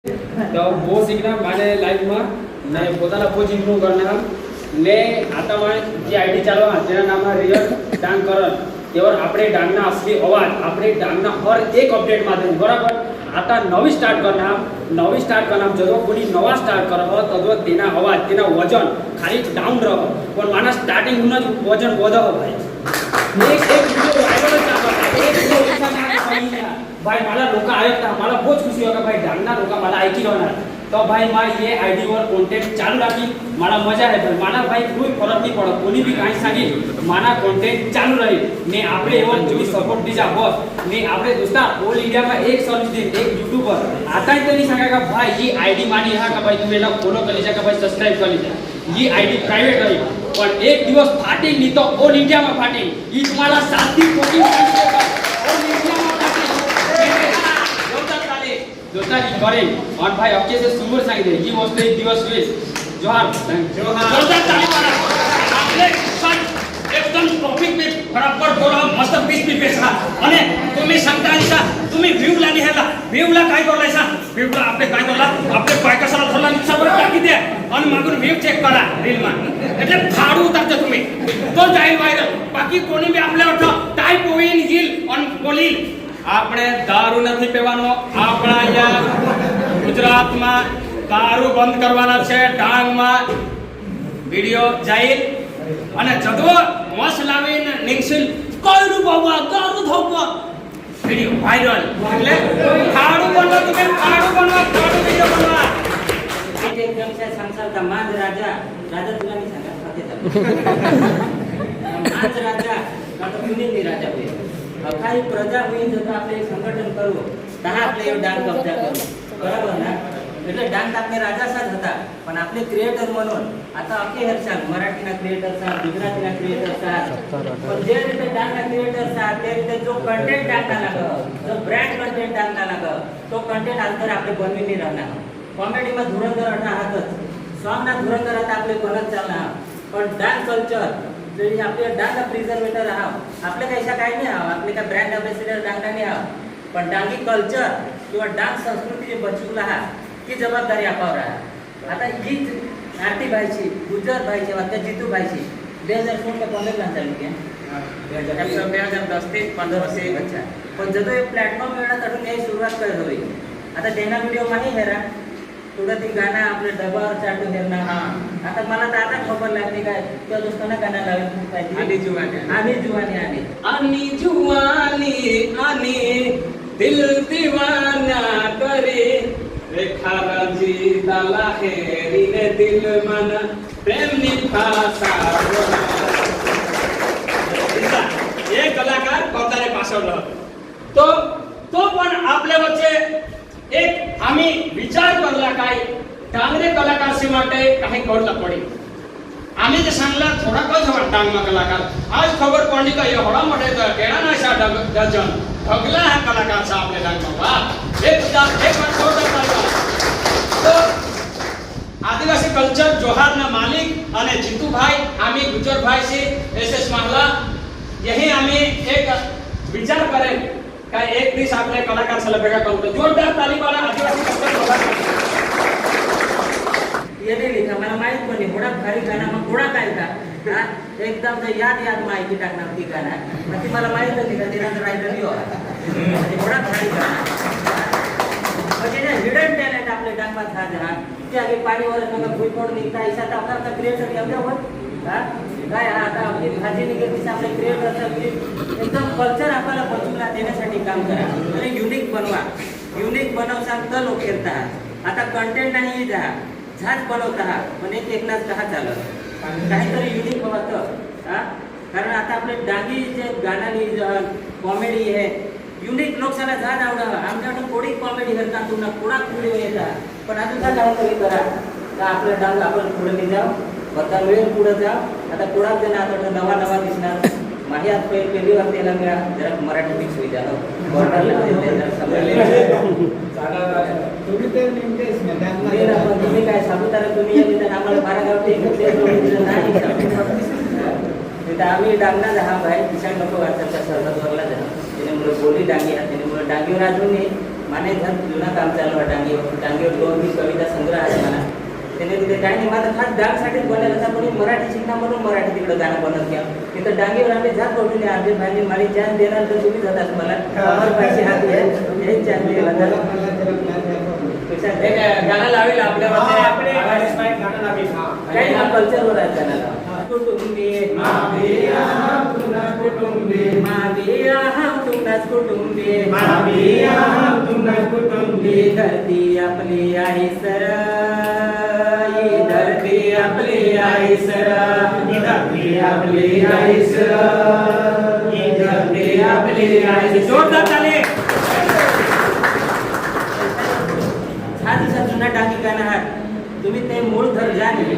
तो वो सीखना माने लाइफ में ने પોતાના પોચ ઇમ્પ્રૂવ करना ને आता में જે આઈડી ચાલવા જેના નામ રિયલ ડાંગ કરણ તેवर આપણે ડાંગના અસલી અવાજ આપણે ડાંગના હર એક અપડેટ માધ્યમ બરાબર आता नवी स्टार्ट करना जो कोणी नवा स्टार्ट करव तो तेना अवाज तेना वजन खाली डाउन रह पण माना स्टार्टिंग हुन वजन वधव भाई एक वीडियो वायरल चालला भाई मला लोक ऐकता मला बहुत खुशी होगा भाई डांगना लोक मला ऐकी राहणार तो भाई मैं ये आईडी वर कंटेंट चालू राखी मला मजा आहे भाई माना भाई कोई फरक नहीं पड़ो कोणी भी काई सांगी माना कंटेंट चालू रही ने आपले एवं जो सपोर्ट दीजा बस ने आपले दोस्ता ऑल इंडिया में एक सर्विस दे एक यूट्यूबर आता ही तो नहीं सांगा का भाई ये आईडी मानी हा का भाई तुम्ही एला फॉलो कर लीजा का भाई सब्सक्राइब कर लीजा ये आईडी प्राइवेट रही पण एक दिवस फाटेंग नहीं तो ऑल इंडिया में फाटेंग ये तुम्हाला 7 થી 14 ऑल इंडिया में फाटेंग दोस्ता की करें और भाई अक्के से सुमर सांगितले ही वस्तू एक दिवस होईल जोहार जोरदार ताली मारा आपले एकदम टॉपिक में बराबर बोला मस्त 20 पैसा અને तुम्ही सांगता आसा तुम्ही व्ह्यू ला निघाला व्ह्यू ला काय बोलायचा व्ह्यू ला आपले काय बोलला आपले बायकासाला थोडा निचा वर टाकी द्या आणि मागून व्ह्यू चेक करा रील मा એટલે फाडू उतारते तुम्ही तो जाईल व्हायरल बाकी कोणी बी आपल्यावर टाइप होईल हिल आणि बोलील આપણે દારૂ નથી પીવાનો આપણા અહીંયા ગુજરાતમાં દારૂ બંધ કરવાના છે ડાંગમાં વિડિયો જાહેર અને જદવો મસ લાવીને નિંગસિલ કઈરું બાબા દારૂ ધોકો વિડિયો વાયરલ એટલે ખાડું બનવા તમે ખાડું વિડિયો બનવા एकदम से संसार माज राजा राजा तुला नहीं सांगा खाते माज राजा का तो कुणी नहीं राजा होईल काही प्रजा होईल जर आपले संघटन करू तहा आपले डांग कब्जा करू बरोबर ना એટલે डांग आपले राजासाच હતા पण आपले क्रिएटर म्हणून आता अके हर्षाल मराठीना क्रिएटर सा गुजरातीना क्रिएटर सा पण जे રીતે डांगना क्रिएटर सा ते રીતે जो कंटेंट डांगना लाग जो ब्रँड कंटेंट डांगना लाग तो कंटेंट आंतर आपले बनवी नाही राहणार कॉमेडी में धुरंधर अटा हातच सॉन्ग ना धुरंधर आता आपले बनत चालणार पण डांग कल्चर जरी आपले डांग प्रिझर्वेटर आहात आपले कैसा काय नाही आहात आपले काय ब्रँड अँबॅसेडर डांगना नाही आहात पण डांगी कल्चर किंवा डांग संस्कृती जे बचवला आहात की जबाबदारी आपावर आहे आता ही आरती भाईची गुजर भाईची वाक्य जितू भाईची 2016 के 15 ना चालू के 2010 ते 15 से अच्छा पण जदो एक प्लॅटफॉर्म मिळणार तडून हे सुरुवात कर होई आता तेना व्हिडिओ माही हेरा थोडं ती गाणं आपले डबावर चाटून हेरणार आता मला तर आता खबर लागली काय त्या दोस्तांना गाणं लावून पाहिजे आणि जुवानी आणि दिल दीवाना करे रेखा राजी दाला हेरी ने दिल मन प्रेम निभासा ये कलाकार कोतारे पासवलं तो पण आपल्या वच्चे एक आम्ही विचार करला काय डांगरे कलाकार से માટે काही करला पडी आम्ही जे सांगला थोडा कल जवळ डांगमा कलाकार आज खबर पडली का एवढा मोठे केळा ना शा डजन ठगला हा कलाकार सा आपल्या डांगमा वा एक बार जोरदार तो आदिवासी कल्चर जोहार ना मालिक અને જીતુ ભાઈ आम्ही गुजर भाई से एसएस माहला यही आम्ही एक विचार करें काय एक दिवस आपले कलाकार साला भेगा करू जोरदार ताली मारा आदिवासी कलाकार ये नहीं लिखा मला माहित पण नाही घोडा भारी गाणं मग घोडा काय का एकदम तर याद माहिती टाकणार ती गाणं मग ती मला माहित होती का तिला रायडर नाही होता घोडा भारी गाणं म्हणजे ना हिडन टॅलेंट आपले डांगमात झाले ते आगे पाणीवर मग भुईकोड निघता ऐसा तर आपला क्रिएटर एवढा होत काय आता आपली भाजी निघेल आपले क्रिएटर एकदम कल्चर आपल्याला बचूला देण्यासाठी काम करा आणि युनिक बनवसान तर लोक फिरतात आता कंटेंट नाही जा झाज बनवता पण एकनाच कहा चालत काहीतरी युनिक बनवतं कारण आता आपले डांगी जे गाणानी कॉमेडी आहे युनिक लोकसाला झाज आवडावं आमच्याकडून कोणी कॉमेडी करतात पुन्हा कोणा व्हिडिओ येतात पण अजून काहीतरी करा का आपलं डांग आपण पुढे नाही जाऊ बता वेळ पुढे जा आता कोणाक जण आता नवा दिसणार माझ्या पहिली वार त्याला मिळा जरा मराठी मिक्स होईल तुम्ही काय साबुतारा तुम्ही आम्हाला 12 गाव आम्ही डांगना जहा भाई किसान नको वाटतात सरहद वरला जा त्यामुळे बोली डांगी त्यामुळे डांगीवर अजून माने जर जुना काम चालू आहे डांगेवर 2 कविता संग्रह आहे मला त्याने तिथे काही नाही माझा खास डांगसाठीच बनवला होता पण मराठी शिकणं म्हणून मराठी तिकडं गाणं बनत घ्या तिथं डांगेवर आम्ही जात पडून अर्धे भाजी मारी चान्स देणार तर तुम्ही जातात मला पैसे हात हेच चान्स दिला गाणं लावेल आपल्यामध्ये गाणं लावेल काही ना कल्चरवर आहे गाण्याला कुटुंबी माविया कुटुंबी माविया तुमनाच कुटुंबी माविया तुमनाच कुटुंबी धरती आपली आई सर धरती आपली आई सर धरती आपली आई सर धरती आपली आई जोरदार ताली हा दिवसात जुना टाकी गाणं आहे तुम्ही ते मूळ धर जाणे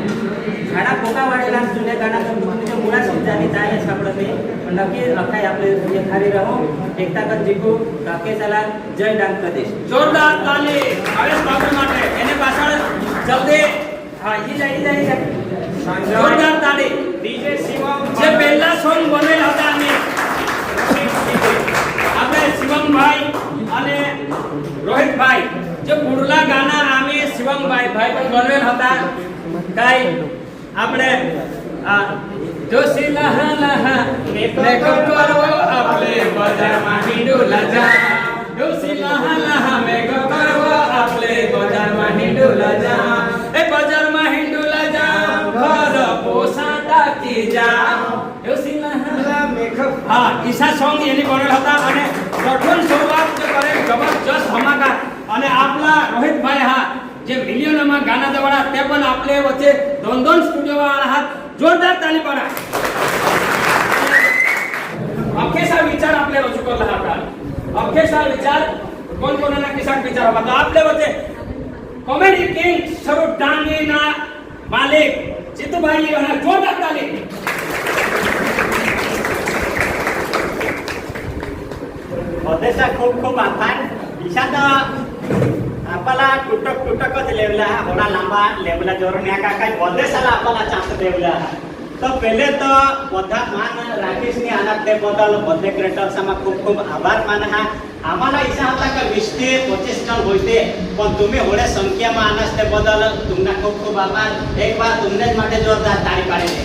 झाडा पोका वाढेला जुन्या गाणं तुमच्या मुळाशी जाणे काय सापडत नाही पण नक्की काय आपले खाली राहू एकता कर જીકુ કાકે ચલા જય ડાંગ પ્રદેશ જોરદાર તાલી હવે બાબુ માટે એને પાછળ જલ્દી હા ઈ જાય જોરદાર તાલી ડીજે શિવમ જે પહેલા સોંગ બનેલ હતા અમે આપણે શિવમભાઈ અને રોહિતભાઈ જે પુરલા ગાના અમે શિવમભાઈ ભાઈ પણ બનેલ હતા કાઈ આપણે જોશી લહા લહા મેકઅપ કરવો આપણે બજારમાં હિંડોલા જા જોશી લહા લહા મેકઅપ કરવો આપણે બજારમાં હિંડોલા જા એ બજારમાં હિંડોલા જા ઘર પોસા ટાકી જા જોશી લહા મેકઅપ હા ઈશા સોંગ એની બનેલ હતા અને પ્રથમ શરૂઆત જે કરે જબરજસ્ત ધમાકા અને આપલા રોહિતભાઈ હા જે મિલિયનમાં ગાના દેવાળા તે પણ આપલે વચ્ચે दोन स्टुडिओ वाला आहात जोरदार ताली पाडा अखेसा विचार आपले रजू करला होता अखेसा विचार कोण कोणाला किसान विचार होता आपले वच्चे कॉमेडी किंग सर्व डांगेना मालिक चितूभाई यांना जोरदार ताली बदेसा खूप खूप आभार ईशात आपला तुटकच लेवला होडा लांबा लेवला जोरून या काय बदेसाला आपला चान्स देवला तो पहिले तो બધા માન રાકેશની આના તે બદલ બધે ક્રિએટર્સમાં ખૂબ ખૂબ આભાર માન હા आम्हाला ઈચ્છા હતા કે 20 થી 25 જણ હોઈતે પણ તમે હોડે સંખ્યામાં આના તે બદલ તમને ખૂબ ખૂબ આભાર એકવાર તમને જ માટે જોરદાર તાળી પાડી દે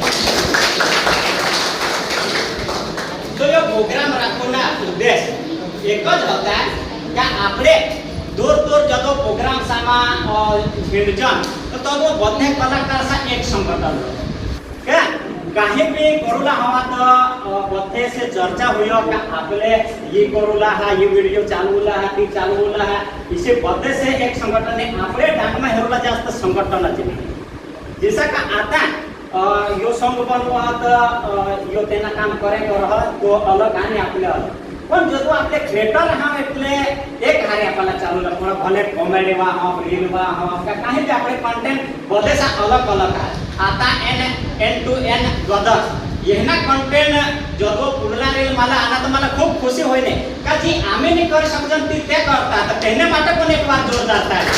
તો યો પ્રોગ્રામ રાખવાના ઉદ્દેશ એક જ હતા કે આપણે दूर दूर जदो प्रोग्राम सामा हिंडजन तो वो बदने कलाकार सा एक संकट क्या काही भी करूला हवा तो बदने से चर्चा हुई का आपले ये करूला है ये वीडियो चालूला है ती चालूला है इसे बदने से एक संगठन ने आपले डांग में हेरुला जास्त संगठन आहे जैसा का आता यो सॉन्ग बनवा तो यो तेना काम करे कर तो अलग गाणे आपले पण जदो आपले थिएटर हा એટલે એક હારે आपल्याला चालू लागतो भले कॉमेडी वा हा रील वा हा काही बी आपले कंटेंट बदेसा अलग अलग आहे आता एन टू एन गदर येना कंटेंट जदो पुरला रील मला आना तो मला खूप खुशी होईने का जी आम्ही नाही करू शकजन ती ते करता तर तेने માટે पण एक बार जोरदार થાય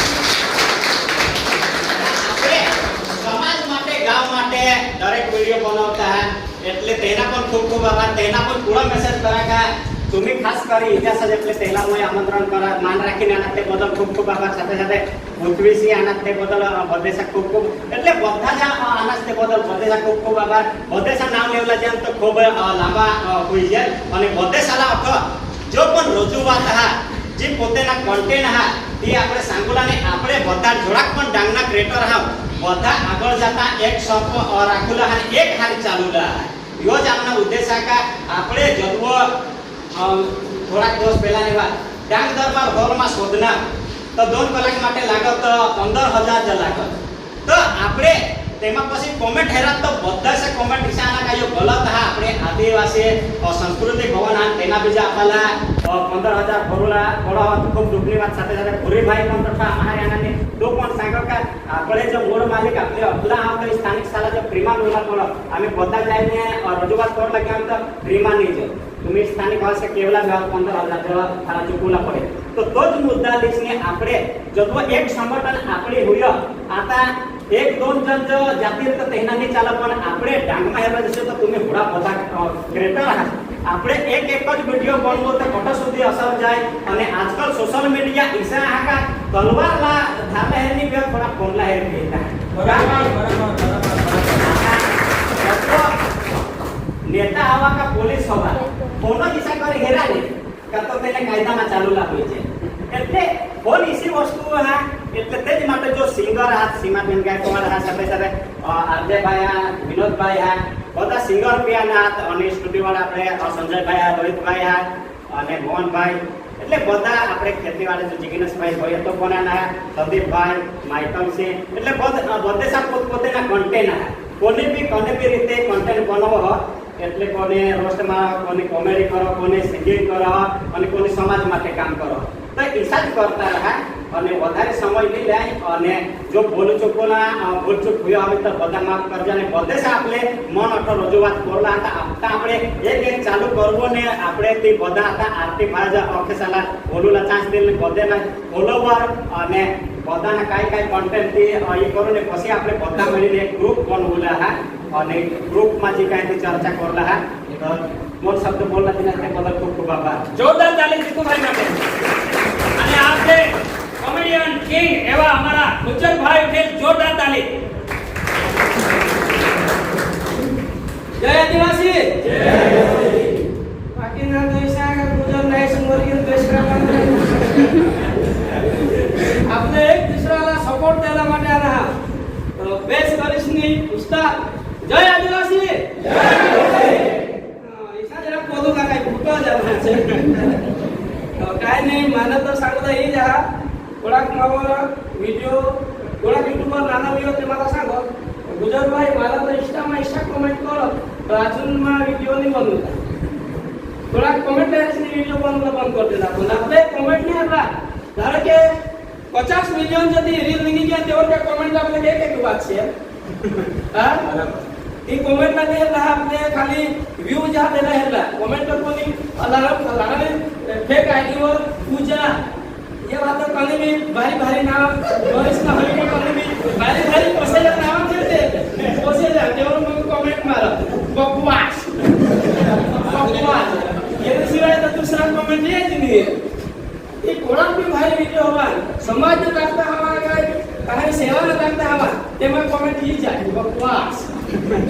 આપણે સમાજ માટે ગામ માટે દરેક વિડિયો બનાવતા है એટલે તેના પણ खूप खूप આભાર તેના પણ પૂરો મેસેજ કરાકા तुम्ही खास करी इतिहास એટલે પહેલા હું આમંત્રણ કરા માન રાખીને આના તે બદલ ખૂબ ખૂબ આભાર સાથે સાથે પૃથ્વીસી આના તે બદલ બદેસા ખૂબ ખૂબ એટલે બધા જ આના તે બદલ બદેસા ખૂબ ખૂબ આભાર બદેસા નામ લેવલા જેમ તો ખૂબ લાંબા હોઈ છે અને બદેસાલા અર્થ જો પણ રજૂઆત હા જે પોતેના કન્ટેન્ટ હા તે આપણે સાંગુલાને આપણે બધા જોડાક પણ ડાંગના ક્રિએટર હા બધા આગળ જતા એક સપ રાખુલા અને એક હારી ચાલુલા यो જ આપના ઉદ્દેશ આ આપણે જદવો થોડાક દિવસ પહેલાની વાત ડાંગ દરબાર હોલમાં શોધના તો 2 કલાક માટે લાગત તો 15000 જ લાગત તો આપણે તેમાં પછી કોમેન્ટ હેરાત તો બધા છે કોમેન્ટ ઈશાના કાયો ગલત હા આપણે આદિવાસી સંસ્કૃતિ ભવન આ તેના બીજા આપલા 15000 ભરોલા બડો ખૂબ દુઃખની વાત સાથે સાથે ભુરીભાઈ પણ તથા મહારાણાને તો પણ સાગર કા આપણે જે મૂળ માલિક આપણે અબલા આવતા સ્થાનિક શાળા જે પ્રીમા લોલા તોડ અમે બધા જઈને રજૂઆત કરવા લાગ્યા તો પ્રીમા નહીં છે तुम्ही स्थानिक भाषा केवला गाव 15000 जेव्हा थारा चुकूला पडे तो तोच मुद्दा लिखने आपले जब एक संघटन आपले होय आता एक दोन जण जातील तर तेना नाही चालत पण आपले डांगमा हेला जसे तर तुम्ही पुढा पदा क्रिएटर आहात આપણે એક જ વિડીયો બનાવો તો કટો સુધી અસર જાય અને આજકાલ સોશિયલ મીડિયા ઈસા આકા તલવારના ધામે હેરની બે થોડા કોનલા હેર કહેતા નેતા હવા કા પોલીસ હવા કોનો ઈસા કરી હેરાને કરતો તેને કાયદામાં ચાલુ લાવી છે એટલે ફોન ઈસી વસ્તુ હા એટલે તે જ માટે જો સિંગર હાથ સીમાબેન ગાયકવાડ હા સાથે સાથે આરજેભાઈ હા વિનોદભાઈ હા બધા સિંગર પિયાના હાથ અને સ્ટુડિયોવાળા આપણે સંજયભાઈ હા રોહિતભાઈ હા અને મોહનભાઈ એટલે બધા આપણે ખેતીવાડી જો જિગ્નેશભાઈ હોય તો કોના સંદીપભાઈ માઇકલ છે એટલે બધે સાહેબ પોતપોતાના કન્ટેન્ટ હા કોને બી રીતે કન્ટેન્ટ બનાવો એટલે કોને રોસ્ટમાં કોને કોમેડી કરો કોને સિંગિંગ કરો અને કોને સમાજ માટે કામ કરો તો ઈસા જ કરતા રહ્યા અને વધારે સમય નહીં લે અને જો ભૂલચૂક થયો આવે તો બધા માફ કરજો અને બધે જ આપણે મન અટો રજૂઆત કરલા હતા આપતા આપણે એક ચાલુ કરવું ને આપણે તે બધા હતા આરતી ભાજ ઓફિસલા બોલુલા ચાન્સ દે બધેના ફોલોવર અને બધાના કાંઈ કોન્ટેન્ટ થી એ કરો ને પછી આપણે બધા મળીને એક ગ્રુપ બનાવલા હા અને ગ્રુપમાં જે કાંઈ ચર્ચા કરલા હા તો મોટ શબ્દ બોલના તેના બદલ ખૂબ ખૂબ આભાર જોરદાર તાલી જીતુભાઈ માટે અને આપણે કોમેડિયન કિંગ એવા અમારા ગુજરભાઈ ઉઠેલ જોરદાર તાલી જય આદિવાસી જય બાકીના દેશા ગુજર નાય સંવર્ગીય દેશ આપણે એક દૂસરાના સપોર્ટ દેવા માટે આના બેસ્ટ કરિશ્ની ઉસ્તાદ જય આદિવાસી જય ઈસા જરા પોદો કાકા ફૂટો જના છે काय नाही मला तर सांगता येईल हा थोडाक मावर व्हिडिओ थोडाक युट्यूबवर नाना व्हिडिओ ते मला सांग गुजरभाई मला तर इंस्टा कमेंट करो तर अजून मा व्हिडिओ नाही बनवता थोडाक कमेंट करायची व्हिडिओ बनवला बंद करते आपण आपले कमेंट नाही हरला धारो के 50 मिलियन जदी रील निघी ગયા તેवर त्या कमेंट આપણે એક વાત છે હા ती कमेंट ला नाही हरला आपले खाली व्ह्यू जा देला हरला कमेंट तर कोणी अलाराम फेक आईडी वर पूजा ये बात कने भी भारी भारी नाम गणेश ना हरी को कने भी भारी भारी पसेला नाम देते पसेला तेवर मग कमेंट मारा बकवास ये सिवाय तर दुसरा कमेंट यायची नाही ये कोणा भी भारी व्हिडिओ हवा समाज ने टाकता हवा काय काही सेवा न टाकता हवा ते मग कमेंट ही जाय बकवास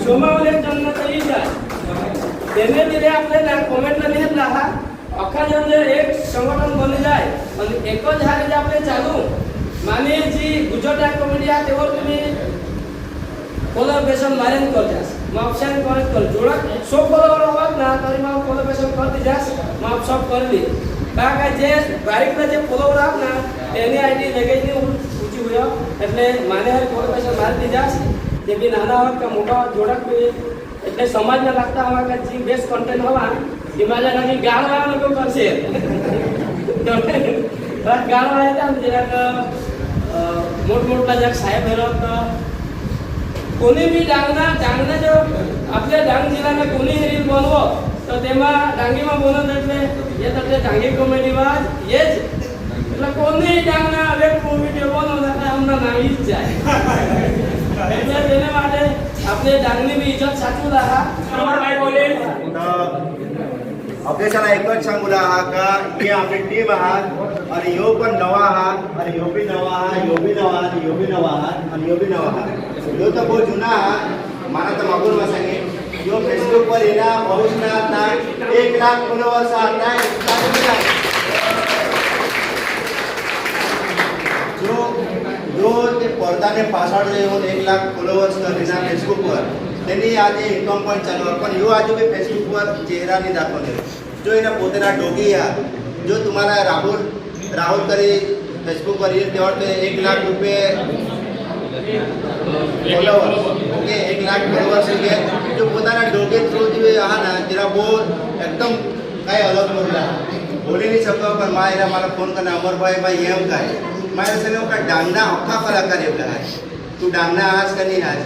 सोमावले जन्म तरी जाय તેને ધીરે આપણે કોમેન્ટ નહીં હરલા આખા જણ એક સંગઠન બની જાય અને એક જ હારે આપણે ચાલુ માની जी ગુજરાત કોમેડિયા તેवर तुम्ही कोलॅबोरेशन मारेन करजास मग ऑप्शन कनेक्ट कर जोडा 100 फॉलोवर होत ना तरी मग कोलॅबोरेशन करती जास मग सब करली काय जे बारीकના જે ફોલોવર આપ ના તેની આઈડી લગેજની ઊંચી હોય એટલે માને હર કોલॅબોરેશન મારતી જાસ જે બી નાના હોત કે મોટા જોડક એટલે સમાજને લાગતા હવા કે જે બેસ્ટ કન્ટેન્ટ હવા હિમાલય નદી ગાળવા લોકો કરશે ગાળવા હતા જરાક મોટમોટા જક સાહેબ હેરત कोणी भी डांगना जो आपल्या डांग जिल्ह्याने कोणी रील बनवो तर तेव्हा डांगीमा बनवत એટલે ये तर डांगी कॉमेडी वाज येच એટલે कोणी डांगना वेब व्हिडिओ बनवला तर आमना नाहीच જાય એટલે તેને માટે આપણે डांगनी भी इज्जत साचवला हा काय बोले अभ्यासाला एकच सांगूला हा का ही आपली टीम आहात आणि ह्यो पण नवा आहात आणि ह्यो बी नवा आहात ह्यो बी नवा आहात ह्यो बी नवा आहात आणि ह्यो बी नवा आहात ह्यो तर बहुत जुना आहात मला तर मागून मा सांगे ह्यो फेसबुक वर येना भविष्य आता 1 लाख फॉलोअर्स आता जो ते पर्दाने पासवर्ड येऊन 1 लाख फॉलोअर्स करीना फेसबुक वर त्यांनी आज इन्कम पॉइंट चालू पण ह्यो आज बी फेसबुक वर चेहरा नहीं दाखवले जो एना पोतेना डोगी या जो तुम्हाला राहुल करी फेसबुक वर येईल तेव्हा ते 1 लाख रुपये फॉलोअर ओके 1 लाख फॉलोअर्स के जो पोताना डोगे थ्रू जे हा ना तेरा बोल एकदम काय अलग बोलला बोली नहीं सकता पर मायरा मला फोन करना अमर भाई एम काय मायरा सगळं का डांगना अख्खा कलाकार एवढा आहे तू डांगना आज का नहीं आज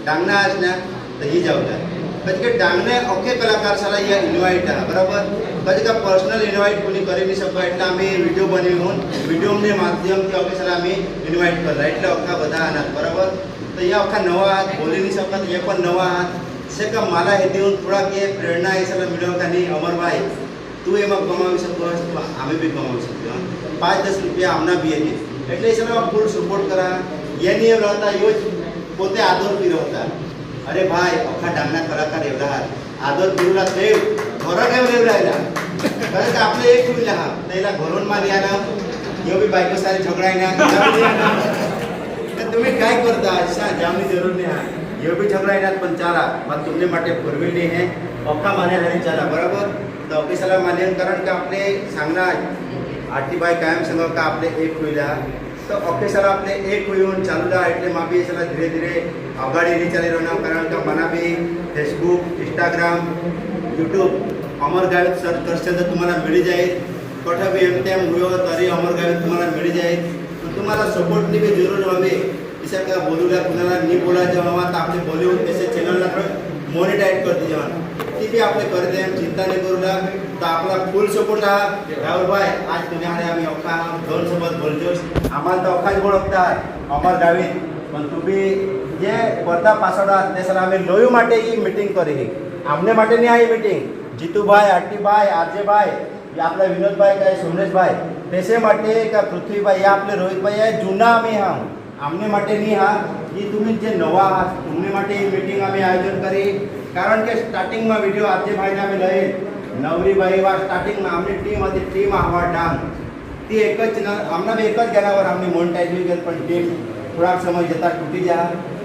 डांगना आज ना तर ही जवाबदार कधी का डांगने अख्खे कलाकार साला या इन्वाइट आहे बरोबर कधी का पर्सनल इन्वाइट कोणी કરી નહીં શકો એટલે અમે વિડિયો બનાવીને વિડિયોને માધ્યમથી અમે સાલા અમે ઇન્વાઇટ કરલા એટલે અખ્ખા બધા આના બરાબર તો એ અખ્ખા નવા હાથ બોલી નહીં શકત એ પણ નવા હાથ जसे का मला हे देऊन थोडा की प्रेरणा याच्याला मिळव का नाही अमरभाई તું એમાં કમાવી શકો તો અમે બી કમાવી શકીએ 5-10 રૂપિયા આમના બી હતી એટલે એ ફૂલ સપોર્ટ કરા એની એમ રહેતા એવો જ પોતે આદર પીરો હતા અરે ભાઈ અખા ડાંગના કલાકાર એવડા આદર પીરુલા દેવ ઘરો કેમ રેવડાયેલા કારણ કે આપણે એક જોઈલા હા તેલા ઘરોનમાં રહ્યા ના એવો બી બાઈકો સારી ઝઘડાઈ ના તમે काय करता ऐसा जामनी जरूर नहीं है ये भी झगड़ा है पण चारा मग तुमने માટે ફોરવેલી હે અખા માને રહી ચાલા બરાબર તો ऑफिसला मान्य कारण का आपले सांगना आरतीबाई कायम सांग का आपले एक होईला तो ऑफिसला आपले एक होऊन चालूला એટલે માં બી સલા ધીરે ધીરે આગાડી ની ચાલી રહ્યો કારણ કે મના બી फेसबुक इंस्टाग्राम YouTube अमर गावित सर्च करશે તો तुम्हाला मिळी जाईल कोठा बी एम तेम हुयो तरी अमर गावित तुम्हाला मिळी जाईल तुम्हाला सपोर्ट ની બી જરૂર हवे इसे का बोलूला कुणाला नहीं बोला जेव्हा तो आपले बॉलीवुड कैसे चॅनलला मोनेटाइज कर दीजिए ती भी आपले कर दे चिंता नहीं करूला तो आपला फुल सपोर्ट हा राहुल भाई आज तुम्हारे आम्ही अख्खा दोन सोबत बोलतोस आम्हाला तो अख्खाच ओळखता अमर गावित पण तुम्ही जे स्पर्धा पासवडा ते सर आम्ही लोयू માટે ही मीटिंग કરી આમને માટે નહીં આ મીટિંગ જીતુભાઈ આરતીભાઈ આરજેભાઈ या आपला विनोदभाई काय सोमनेशभाई त्याचे માટે का पृथ्वीभाई या आपले रोहितभाई आहे जुना आम्ही हा आमने માટે નહીં હા की तुम्ही जे नवा तुमने માટે ही मीटिंग आम्ही आयोजन કરી કારણ કે સ્ટાર્ટિંગમાં વિડિયો આરજેભાઈને અમે લઈ નવરીભાઈ વા સ્ટાર્ટિંગમાં આમની ટીમ આવા ડાંગ ती एकच आमना बी एकच ज्ञानावर आम्ही मोनिटाइज केलं पण टीम थोडा समय जता तूटी जा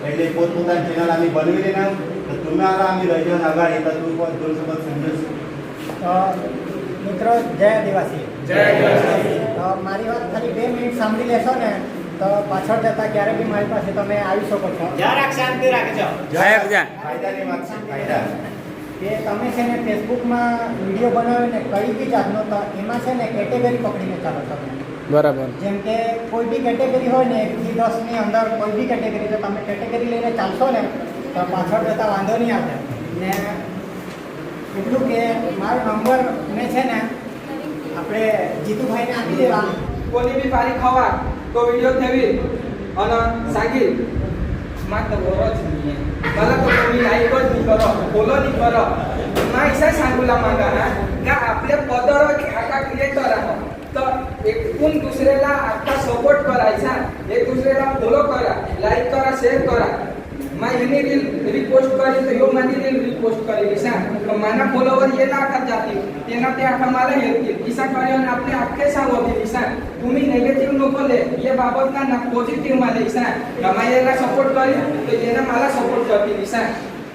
એટલે પોતપોતાનું ચેનલ આम्ही बनविले ना तर तुम्हाला आम्ही रहिजन आगाडी तर तू पण दोन सोबत समजस મિત્રો જય આદિવાસી તો મારી વાત ખાલી 2 મિનિટ સાંભળી લેશો ને તો પાછળ જતા ક્યારે બી મારી પાસે તમે આવી શકો છો જરાક શાંતિ રાખજો ફાયદાની વાત છે ફાયદા કે તમે છે ને ફેસબુકમાં વિડીયો બનાવીને કઈ બી જાતનો તો એમાં છે ને કેટેગરી પકડીને ચાલો તમે બરાબર જેમ કે કોઈ બી કેટેગરી હોય ને 1 થી 10 ની અંદર કોઈ બી કેટેગરી તો તમે કેટેગરી લઈને ચાલશો ને તો પાછળ જતા વાંધો નહીં આવે ને એટલું કે મારો નંબર મેં છે ને આપણે જીતુભાઈને આપી દેવા કોની બી પારી ખાવા તો વિડિયો થેવી અને સાગી માત્ર બોરો જ નહીં मला तो कोणी लाईक नहीं करो फॉलो नहीं करो मैं ऐसा सांगूला मागा ना का आपले पदर आका क्रिएटर आहे तो एकूण दुसऱ्याला आता सपोर्ट करायचा एक दुसऱ्याला फॉलो करा लाईक करा शेअर करा मैं इन्हें रील रिपोस्ट करी तो यो मानी रील रिपोस्ट करेली सा तो माना फॉलोवर ये लाखात जातील तेना ते आखा मला येतील किसा कार्य आपले अख्खे सांगतील सा तुम्ही नेगेटिव्ह नको ले ये बाबत ना पॉझिटिव्ह माले सा कमायला सपोर्ट करी तो येना मला सपोर्ट करतील सा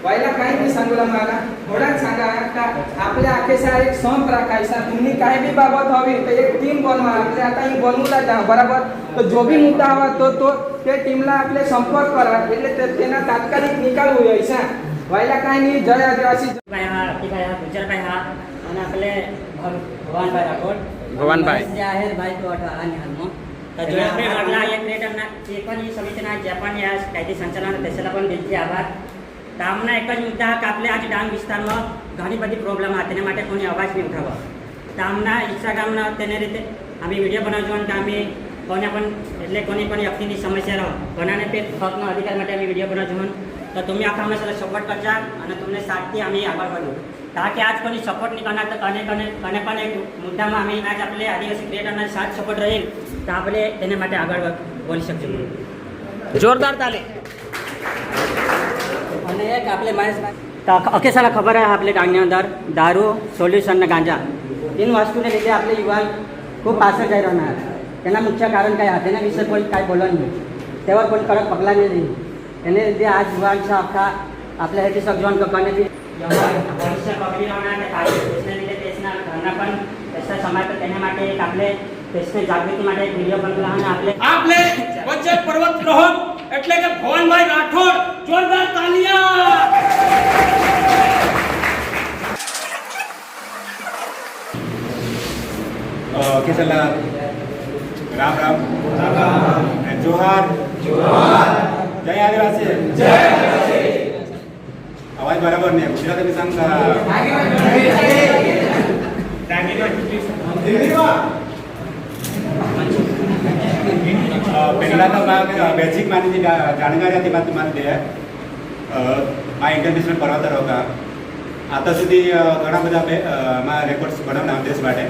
वायला काही नाही सांगूला मला थोडाच सांगा का आपल्या आखेसा एक संप राखायचा तुम्ही काय बी बाबत हवी तर एक टीम बनवा आपले आता ही बनवूला जा बरोबर तो जो भी मुद्दा हवा तो ते टीमला आपले संपर्क करा એટલે તેના તાત્કાલિક નિકાલ હોય છે વાયલા કાઈ નહીં જય આદિવાસી ભાઈ હા ભાઈ હા ગુજરભાઈ હા અને આપણે ભગવાનભાઈ રાઠોડ ભગવાનભાઈ જાહેરભાઈ તો આની હાલમાં તો જો આપણે આગલા એક ક્રિએટરના જે પણ ಈ સમિતિના જે પણ या કાયદી સંચાલન તેસલા પણ દિલથી આભાર તો આમના એક જ મુદ્દા કે આપણે આજ ડાંગ વિસ્તારમાં ઘણી બધી પ્રોબ્લેમ આ તેના માટે કોની અવાજ નહીં ઉઠાવવા તો આમના ઇન્સ્ટાગ્રામના તેને રીતે અમે વિડીયો બનાવજો અને અમે કોને પણ એટલે કોની પણ વ્યક્તિની સમસ્યા રહો કોનાને તે હકનો અધિકાર માટે અમે વિડીયો બનાવજો તો તમે આખા હંમેશા સપોર્ટ કરજા અને તમને સાથથી અમે આગળ વધો કારણ કે આજ કોની સપોર્ટ નહીં કરનાર તો કને પણ એક મુદ્દામાં અમે આજ આપણે આદિવાસી ક્રિએટરના સાથ સપોર્ટ રહેલ તો આપણે તેને માટે આગળ બોલી શકીશું જોરદાર તાલી અને એક આપણે મહેશભાઈ તો અકેસાલા ખબર હે આપણે ડાંગની અંદર દારૂ સોલ્યુશન અને ગાંજા तीन वस्तुને લીધે આપણે યુવાન ખૂબ પાછળ જઈ રહ્યા હતા તેના મુખ્ય કારણ કયા તેના વિશે કોઈ કાંઈ બોલવાનું નહીં તેવા કોઈ કડક પગલાં નહીં એને લીધે આજ યુવાન છે આખા આપણે હેઠી સગજવાન કપાને બી ભવિષ્ય પકડી રહેવાના કે કાર્ય દેશને લીધે દેશના ઘરના પણ દેશના સમાજ તો તેના માટે એક આપણે દેશની જાગૃતિ માટે એક વિડીયો બનાવવા અને आपले वज्र पर्वत रोहन એટલે કે ભવનભાઈ રાઠોડ જોરદાર તાલિયા કેસલા રામ રામ જોહાર જય આદિવાસી અવાજ બરાબર ને ગુજરાતી સંગ પહેલા તો બેઝિક માની જાણકારી હતી મારી દે આ ઇન્ટરનેશનલ પરવાદર હોતા आता સુધી ઘણા બધા માં રેકોર્ડ્સ બનાવના દેશ માટે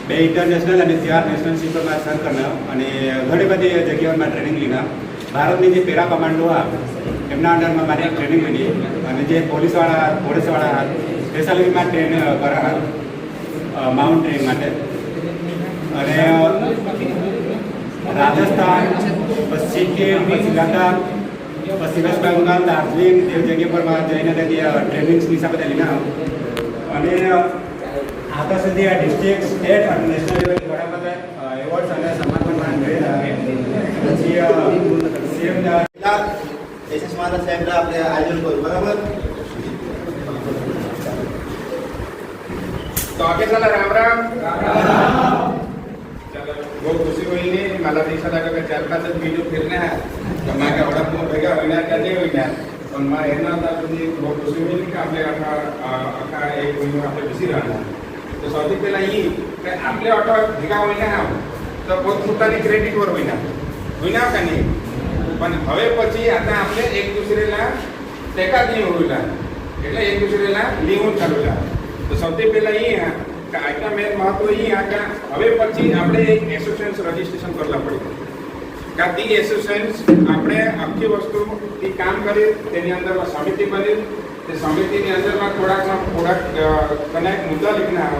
2 ઇન્ટરનેશનલ અને 4 નેશનલ શિપમાં સર કરના અને ઘણી બધી જગ્યાઓમાં ટ્રેનિંગ લીધા ભારતની જે પેરા કમાન્ડો એમના અંડરમાં મારી ટ્રેનિંગ લીધી અને જે પોલીસવાળા સ્પેશિયલીમાં ટ્રેન કરા માઉન્ટ ટ્રેન માટે અને રાજસ્થાન પશ્ચિમ લદ્દાખ પશ્ચિમ વેસ્ટ બંગાળ દાર્જિલિંગ તે જગ્યા પર જઈને ટ્રેનિંગ્સ હિસાબે લીધા અને आता સુધી આ ડિસ્ટ્રિક્ટ સ્ટેટ અને નેશનલ લેવલ ઘણા બધા એવોર્ડ્સ અને સન્માન પણ મળેલા પછી સીએમ એસએસ મહારાજ સાહેબના આપણે આયોજન કર્યું બરાબર तो आगे चला राम राम चलो बहुत खुशी हुई नहीं मला दिसा लगा का 4-5 वीडियो फिरने है तो मैं का बड़ा मोठा भेगा होना का नहीं होना पण मैं एना था तुझे बहुत खुशी हुई कि आपले आका एक महीना आपले बिजी रहना तो सौથી પહેલા ઈ કે आपले ऑटो भेगा होना तो बहुत પોતાની ક્રેડિટ પર હોઈના का नहीं पण હવે પછી आता आपले एक दुसरेला टेका नहीं होईला એટલે એક दुसरेला લીવું ચાલુલા तो સૌથી પહેલા ઈ કે આજના મેન મહત્વ ઈ કે હવે પછી આપણે એક એસોસિએશન રજીસ્ટ્રેશન કરવા પડે કે તી એસોસિએશન આપણે આખી વસ્તુ તી કામ કરી તેની અંદર સમિતિ બની તે સમિતિની અંદરમાં થોડાક કને મુદ્દા લીખના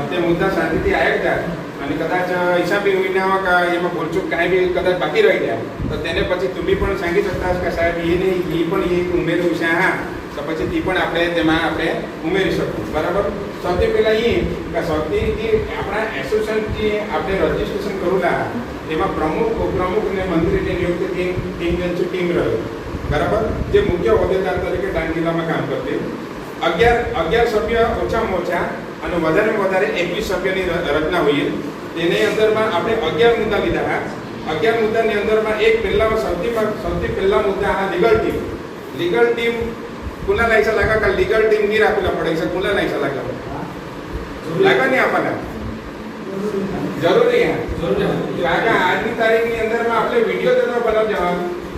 તે મુદ્દા શાંતિથી આવ્યા હતા અને કદાચ હિસાબી હોય ના કે એમાં ભૂલચૂક કાંઈ બી કદાચ બાકી રહી ગયા તો તેને પછી તમે પણ सांगी શકતા કે સાહેબ એ પણ એક ઉમેર્યું છે હા તો પછી તી પણ આપણે તેમાં આપણે ઉમેરી શકું બરાબર સૌથી પહેલાં એ કે સૌથી જે આપણા એસોસિએશનથી આપણે રજીસ્ટ્રેશન કરેલા તેમાં પ્રમુખ ઉપપ્રમુખ અને મંત્રીની નિયુક્તિ ટીમ રહ્યો બરાબર જે મુખ્ય હોદ્દેદાર તરીકે ડાંગ જિલ્લામાં કામ કરતી 11 સભ્ય ઓછામાં ઓછા અને વધારે 21 સભ્યની રચના હોઈએ તેની અંદરમાં આપણે 11 મુદ્દા લીધા 11 મુદ્દાની અંદરમાં એક સૌથી પહેલા મુદ્દા લીગલ ટીમ कुणाला ऐसा लगा का लीगल टीम नहीं राखूला पड़ेगा कुणाला ऐसा लगा नहीं आपल्याला जरूरी है आगा આજની તારીખની અંદરમાં આપણે વિડિયો જેનો બનાવજો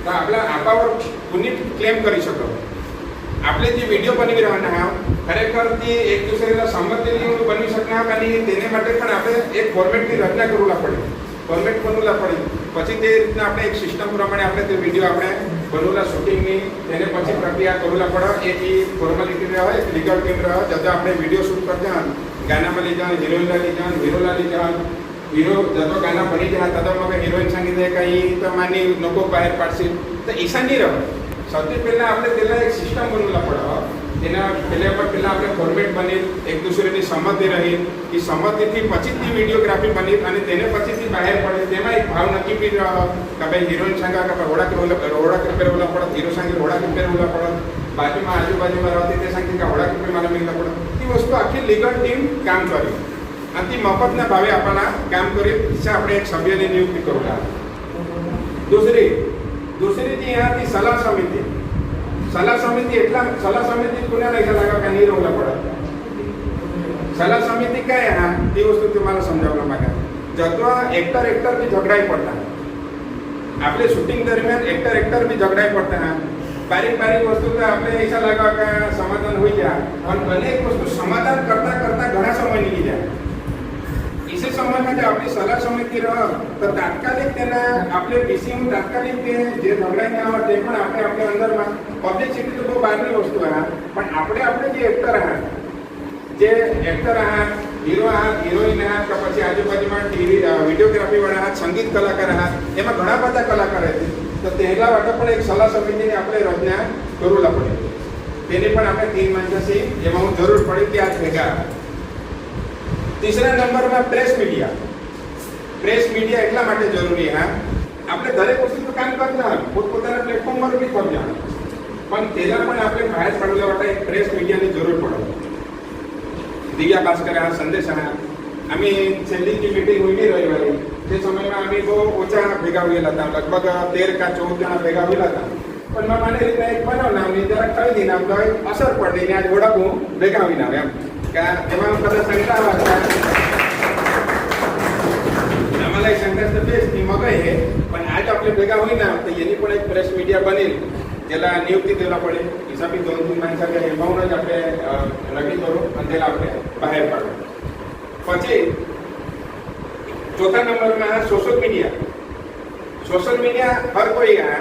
તો આપણા આપાवर कुणी क्लेम કરી શકો આપણે જે વિડિયો બનાવી રહેવાના હા ખરેખર તે એક દુસરેના સંમતિથી બની શકના અને તેને માટે પણ આપણે એક ફોર્મેટની રચના કરવું પડે ફોર્મેટ बनवला પડે પછી તે રીતના આપણે એક સિસ્ટમ પ્રમાણે આપણે તે વિડિયો આપણે बनवला શૂટિંગની તેને પછી પ્રક્રિયા કરવું પડે એ ફોર્માલિટી રહે એક લીગલ ટીમ રહે જતો આપણે વિડિયો શૂટ કરતા ગાનામાં લઈ જવાનું હિરોઈનला લઈ જવાનું હીरोला લઈ જવાનું हीरो जतो गाना बनी જાય તતો મને હિરોઈન सांगितले का ही तो मानी नको बाहेर पाडसी तर ईसा नहीं रहो સૌથી પહેલા આપણે તેલા એક સિસ્ટમ बनवला પડે તેના પહેલા આપણે ફોર્મેટ બની એક દુસરેની સંમતિ રહી કે સંમતિથી પછીથી વિડિયોગ્રાફી બની અને તેને પછીથી બહાર પડે તેમાં એક ભાવ નક્કી કરી રહ્યો કે ભાઈ હિરોઈન सांगा का रोड़ा पेरवला पड़त हीरो सांगे रोड़ा पेरवला पड़त बाजूમાં આજુબાજુમાં રહેતી તે सांगे का रोड़ा मला मिळला पड़त ती वस्तू आखी લીગલ ટીમ કામ કરી અને તી મફતના ભાવે આપણા કામ કરી છે આપણે એક સભ્યની નિયુક્તિ કરેલા दूसरी जी यहाँ थी सलाह समिति पुण्या नहीं लगा का नहीं रोला पड़ा सलाह समिति क्या है हाँ ती वस्तु तुम्हाला समजावला मागा जतो एक्टर भी झगड़ाई पड़ता आपले शूटिंग दरमियान एक्टर भी झगड़ाई पड़ता है बारीक वस्तु तो आपने ऐसा लगा का समाधान हो जाए और अनेक वस्तु समाधान करता घना समय निकली जाए इसे समय में जब आपली सलाह समिति रह तो तात्कालिक तेना आपले बीसीएम तात्कालिक ते जे झगड़ा ना हो ते पण आपले आपल्या अंदर में पब्लिसिटी तो बहुत बारनी वस्तु है पण आपले जे एक्टर आहात हीरो आहात हिरोइन आहात का પછી આજુબાજુમાં ટીવી વિડિયોગ્રાફી વાળા આહાત સંગીત કલાકાર આહાત એમાં ઘણા બધા કલાકાર છે તો તેના માટે પણ એક સલાહ સમિતિની આપણે રચના કરવું પડે તેની પણ આપણે 3 મહિના છે જેમાં હું જરૂર પડી કે આ ભેગા तीसरा नंबर में प्रेस मीडिया એટલા માટે જરૂરી है આપણે દરેક વસ્તુ પર કામ કરતા પોતપોતાના પ્લેટફોર્મ પર બી પહોંચી જવાનું પણ તેના પણ આપણે બહાર પાડવા માટે એક પ્રેસ મીડિયાની જરૂર પડે દિવ્યા ભાસ્કર આ સંદેશ आम्ही छेल्ली जी मीटिंग होईली रविवारी ते समयમાં आम्ही બહુ ઓછા ભેગા હોયેલા હતા લગભગ 13 का 14 જણા ભેગા હોયેલા હતા પણ મેં મને રીતના એક બનાવના અમને જરા કહી દીધા તો અસર પડે ને આજ ઓળખ હું ભેગા હોઈના એમ કે એમાં બધા શંકા હતા आम्हाला एक शंका तर बेस ती मग आहे पण आज आपले भेगा होईना तर यांनी पण एक प्रेस मीडिया बनेल त्याला नियुक्ती द्यायला पडेल हिसाबी 2-3 माणसाच्या एमाऊंटच આપણે નક્કી કરો અને તેલા આપણે બહાર પાડો. પછી ચોથા નંબરમાં સોશિયલ મીડિયા. સોશિયલ મીડિયા હર કોઈ આ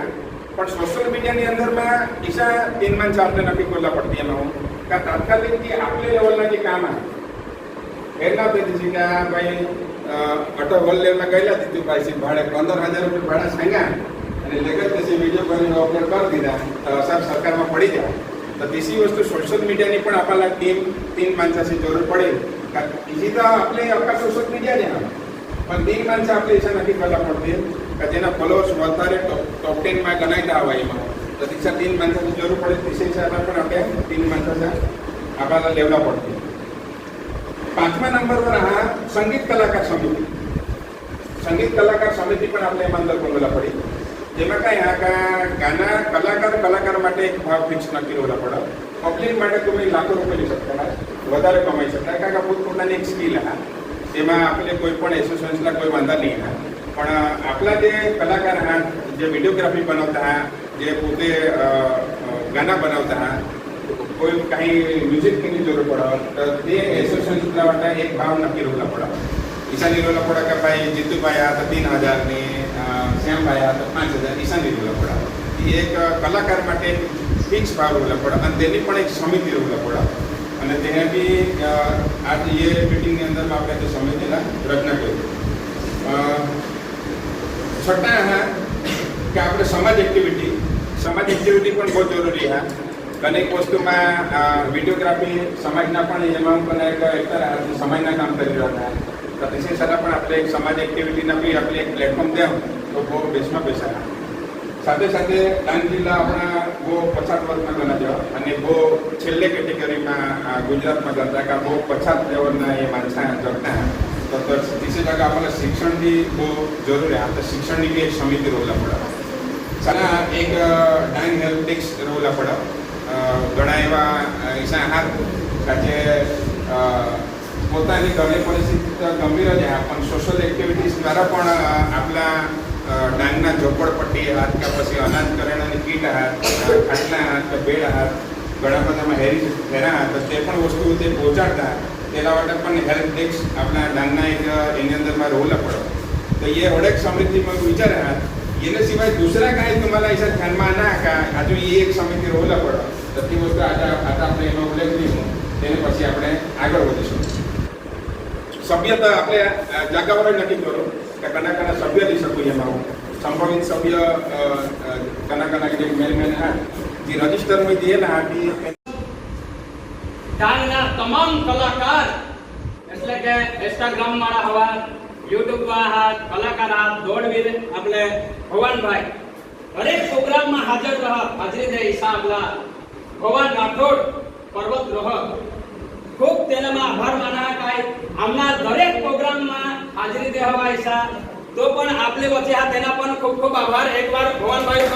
પણ સોશિયલ મીડિયાની અંદરમાં ઈશા 3 માણસ આપણે નક્કી કરવા પડતી એમાં કે તાત્કાલિક જે આપણે લેવલના જે કામ આ એના પેથી છે કે ભાઈ અટો વર્લ્ડ લેવલમાં ગયેલા દીધું ભાઈ છે ભાડે 15,000 રૂપિયા ભાડા સાંગ્યા અને લેગત પછી વિડીયો કરીને અપલોડ કરી દીધા તો અસર સરકારમાં પડી જાય તો तीसरी वस्तू सोशल मीडियाની પણ आपल्याला 3 माणसाची જરૂર पडेल कारण इजी तर आपले अख्खा सोशल मीडिया द्या पण 3 माणसं आपल्या इच्छा नक्की करायला पडतील का ज्यांना फॉलोअर्स વધારે टॉप 10 માં ગણાયતા हवा એમાં તો तिच्या 3 माणसाची જરૂર पडेल तिसरी हिसाबा पण आपल्या 3 माणसाचा आपल्याला लेवला पडते. 5मा नंबरवर हा संगीत कलाकार समिती. संगीत कलाकार समिती પણ આપણે એમાં અંદર બોલવા પડી જેમાં કાંઈ આ ગાના કલાકાર માટે એક ભાવ ફિક્સ નક્કી રહેવા પડે. પબ્લિક માટે તમે લાખો રૂપિયા લઈ શકતા વધારે કમાઈ શકતા કારણ કે પોતપોતાની એક સ્કિલ હા એમાં આપણે કોઈ પણ એસોસિએશનના કોઈ વાંધા નહીં હા પણ આપણા જે કલાકાર હા જે વિડીયોગ્રાફી બનાવતા હા જે પોતે ગાના બનાવતા હા કોઈ કાંઈ મ્યુઝિકની જરૂર પડે તો તે એસોસિએશનના માટે એક ભાવ નક્કી રહેવા પડે. ઈશાની રહેવા પડે કે ભાઈ જીતુભાઈ આ તો 3,000 ની શ્યામભાઈ આ તો 5,000 ઈશાની રહેવા પડે. એ એક કલાકાર માટે ફિક્સ ભાવ રહેવા પડે અને તેની પણ એક સમિતિ રહેવા પડે અને તેને બી आज ये मीटिंग के अंदर આપણે તે સમિતિના રચના કરી. છઠ્ઠા है કે આપણે સમાજ એક્ટિવિટી પણ બહુ જરૂરી है. અનેક વસ્તુમાં વિડીયોગ્રાફી સમાજના પણ એમાં પણ એક સમાજના કામ કરી રહ્યા હતા તો તે સારા પણ આપણે એક સમાજ એક્ટિવિટીના બી આપણે એક પ્લેટફોર્મ દેવ તો બહુ બેસમાં બેસા સાથે સાથે ડાંગ જિલ્લા આપણા બહુ પછાત વર્ગમાં ગણાજો અને બહુ છેલ્લે કેટેગરીમાં ગુજરાતમાં ગણતા કે બહુ પછાત લેવલના એ માણસા જતા તો तीसरी जगह आपल्याला शिक्षण बी बહુ જરૂરી आहे. तर शिक्षणની બી એક સમિતિ રહેલા પડે. સારા એક ડાંગ હેલ્થ ટેક્સ રહેલા પડે. ઘણા એવા ઈસા હાથ કે પોતાની ઘરની પરિસ્થિતિ ગંભીર જ आहे પણ સોશિયલ એક્ટિવિટીઝ દ્વારા પણ આપણા ડાંગના ઝોપડપટ્ટી આહાત કે પછી અનાજ કરિયાણાની કીટ આહાત ખાટલા આહાત કે બેડ આહાત ઘણા બધામાં હેરા તો તે પણ વસ્તુ તે પહોંચાડતા તેના માટે પણ હેલ્થ ટેક્સ આપણા ડાંગના એક એની અંદરમાં રહેલા પડે. તો એ હરેક સમિતિમાં વિચાર આહાત એને સિવાય दूसरा કાંઈ તમારા હિસાબ ધ્યાનમાં ના કે આજુ એ એક સમિતિ રહેલા પડે તો તે વસ્તુ આજે આપણે એમાં ઉલ્લેખ કરીશું તેને પછી આપણે આગળ વધીશું. સભ્યતા આપણે જાગાવાળા નક્કી કરો કે કના સભ્ય લઈ શકું એમાં સંભવિત સભ્ય કના જે મેન હા જે રજિસ્ટરમાં દિયેલા હા ડાંગના તમામ કલાકાર એટલે કે ઇન્સ્ટાગ્રામ વાળા હવા યુટ્યુબ વાળા કલાકાર આ દોડવીર આપણે ભવાનભાઈ દરેક પ્રોગ્રામમાં હાજર રહા હાજરી દે ઈશા આપલા ભવાન રાઠોડ પર્વત રહ ખૂબ તેનામાં આભાર માના કાય આમના દરેક પ્રોગ્રામમાં હાજરી દે હવા ઈશા તો પણ આપલે વચ્ચે આ તેના પણ ખૂબ ખૂબ આભાર એકવાર ભવાનભાઈ